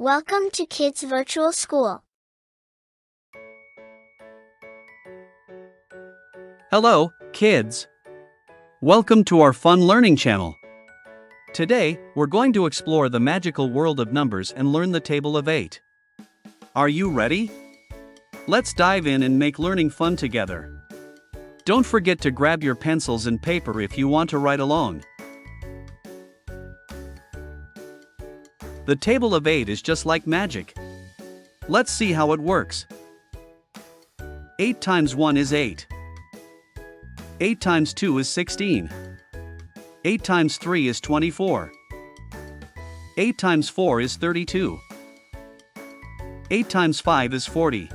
Welcome to Kids Virtual School. Hello, kids. Welcome to our fun learning channel. Today, we're going to explore the magical world of numbers and learn the table of 8. Are you ready? Let's dive in and make learning fun together. Don't forget to grab your pencils and paper if you want to write along. The table of 8 is just like magic. Let's see how it works. 8 times 1 is 8. 8 times 2 is 16. 8 times 3 is 24. 8 times 4 is 32. 8 times 5 is 40.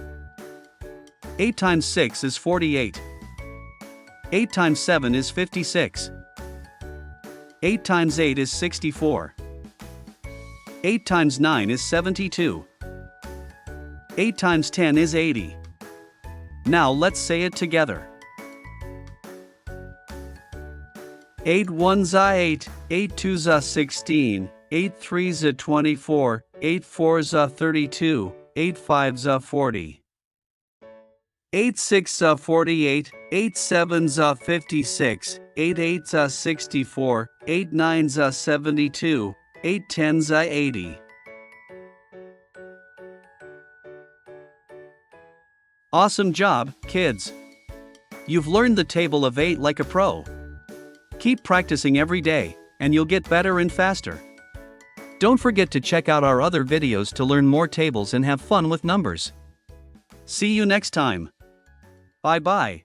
8 times 6 is 48. 8 times 7 is 56. 8 times 8 is 64. 8 times 9 is 72. 8 times 10 is 80. Now let's say it together. 8 ones are 8, 8 twos are 16, 8 threes are 24, 8 fours are 32, 8 fives are 40. 8 sixes are 48, 8 sevens are 56, 8 eights are 64, 8 nines are 72, 8 tens are 80. Awesome job, kids! You've learned the table of 8 like a pro. Keep practicing every day, and you'll get better and faster. Don't forget to check out our other videos to learn more tables and have fun with numbers. See you next time. Bye-bye.